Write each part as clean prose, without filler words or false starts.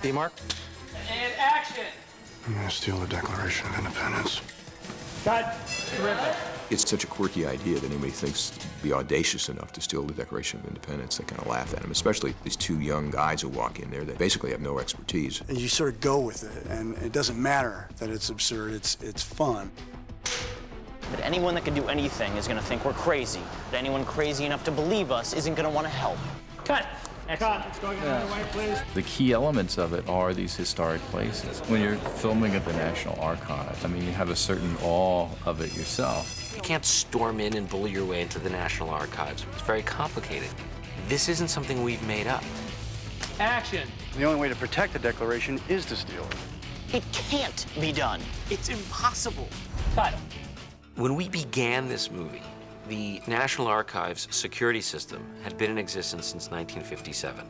D-Mark. And action! I'm gonna steal the Declaration of Independence. Cut. Terrific. It's such a quirky idea that anybody thinks to be audacious enough to steal the Declaration of Independence. They kind of laugh at him, especially these two young guys who walk in there that basically have no expertise. And you sort of go with it, and it doesn't matter that it's absurd, it's fun. But anyone that can do anything is going to think we're crazy. But anyone crazy enough to believe us isn't going to want to help. Cut. Cut. It's going another way, please. The key elements of it are these historic places. When you're filming at the National Archives, I mean, you have a certain awe of it yourself. You can't storm in and bully your way into the National Archives. It's very complicated. This isn't something we've made up. Action. The only way to protect the Declaration is to steal it. It can't be done. It's impossible. Cut. When we began this movie, the National Archives security system had been in existence since 1957.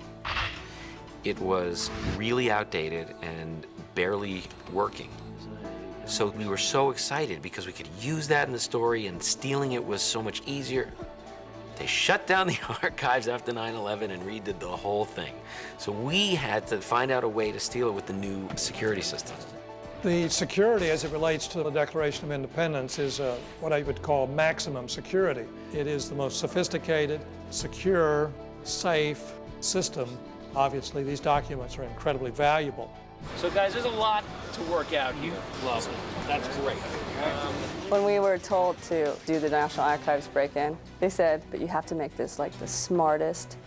It was really outdated and barely working. So we were so excited because we could use that in the story, and stealing it was so much easier. They shut down the archives after 9/11 and redid the whole thing. So we had to find out a way to steal it with the new security system. The security as it relates to the Declaration of Independence is what I would call maximum security. It is the most sophisticated, secure, safe system. Obviously, these documents are incredibly valuable. So, guys, there's a lot to work out here. Lovely. That's great. When we were told to do the National Archives break-in, they said, but you have to make this like the smartest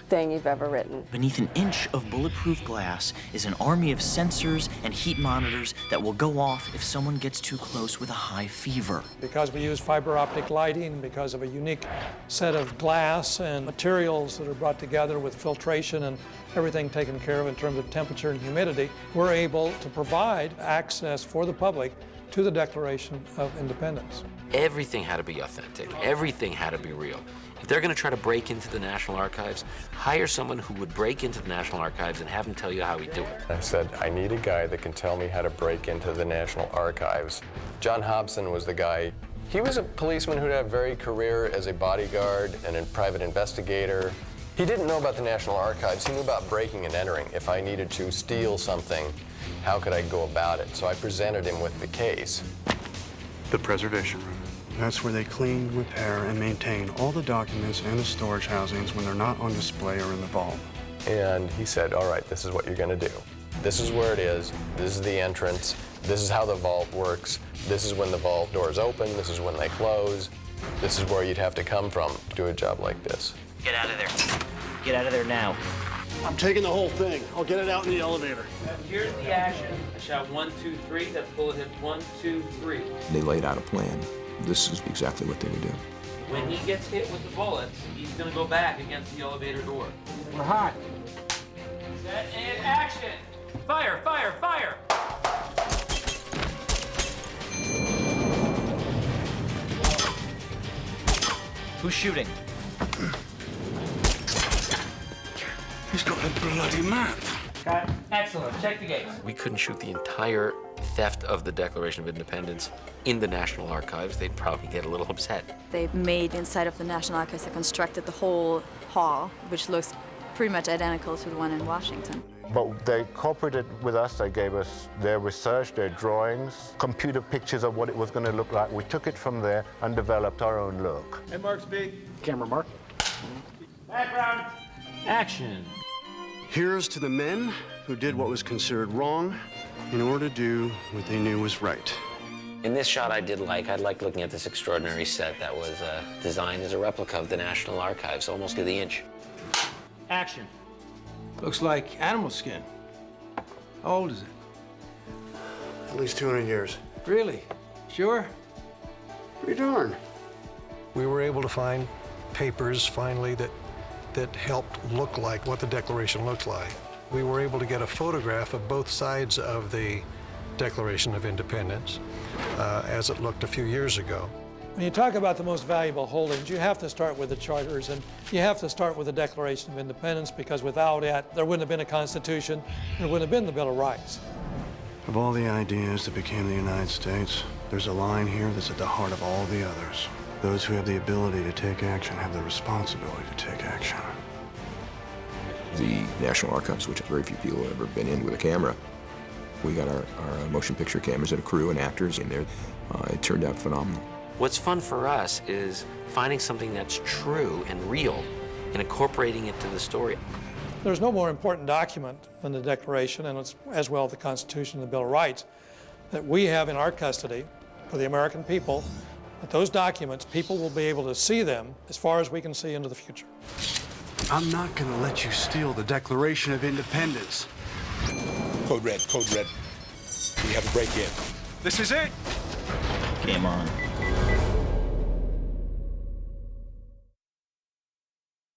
thing you've ever written. Beneath an inch of bulletproof glass is an army of sensors and heat monitors that will go off if someone gets too close with a high fever. Because we use fiber optic lighting, because of a unique set of glass and materials that are brought together with filtration and everything taken care of in terms of temperature and humidity, we're able to provide access for the public to the Declaration of Independence. Everything had to be authentic. Everything had to be real. If they're going to try to break into the National Archives, hire someone who would break into the National Archives and have him tell you how he'd do it. I said, I need a guy that can tell me how to break into the National Archives. John Hobson was the guy. He was a policeman who'd had a varied career as a bodyguard and a private investigator. He didn't know about the National Archives. He knew about breaking and entering. If I needed to steal something, how could I go about it? So I presented him with the case. The preservation room. That's where they clean, repair, and maintain all the documents and the storage housings when they're not on display or in the vault. And he said, all right, this is what you're going to do. This is where it is. This is the entrance. This is how the vault works. This is when the vault doors open. This is when they close. This is where you'd have to come from to do a job like this. Get out of there. Get out of there now. I'm taking the whole thing. I'll get it out in the elevator. Here's the action. I shot 1, 2, 3. That bullet hit 1, 2, 3. They laid out a plan. This is exactly what they would do. When he gets hit with the bullets, he's going to go back against the elevator door. We're hot. Set and action. Fire, fire, fire. Who's shooting? He's got a bloody map. Cut. Excellent. Check the gates. We couldn't shoot the entire theft of the Declaration of Independence in the National Archives. They'd probably get a little upset. They made inside of the National Archives, they constructed the whole hall, which looks pretty much identical to the one in Washington. But they cooperated with us. They gave us their research, their drawings, computer pictures of what it was going to look like. We took it from there and developed our own look. Hey, Mark, speak. Camera, Mark. Background. Action. Here's to the men who did what was considered wrong in order to do what they knew was right. In this shot, I liked looking at this extraordinary set that was designed as a replica of the National Archives, almost to the inch. Action. Looks like animal skin. How old is it? At least 200 years. Really? Sure? Pretty darn. We were able to find papers, finally, that helped look like what the Declaration looked like. We were able to get a photograph of both sides of the Declaration of Independence as it looked a few years ago. When you talk about the most valuable holdings, you have to start with the charters, and you have to start with the Declaration of Independence, because without it, there wouldn't have been a Constitution, there wouldn't have been the Bill of Rights. Of all the ideas that became the United States, there's a line here that's at the heart of all the others. Those who have the ability to take action have the responsibility to take action. the National Archives, which very few people have ever been in with a camera. We got our motion picture cameras and a crew and actors in there. It turned out phenomenal. What's fun for us is finding something that's true and real and incorporating it to the story. There's no more important document than the Declaration, and it's as well the Constitution and the Bill of Rights, that we have in our custody for the American people. That those documents, people will be able to see them as far as we can see into the future. I'm not going to let you steal the Declaration of Independence. Code red, code red. We have a break-in. This is it. Game on.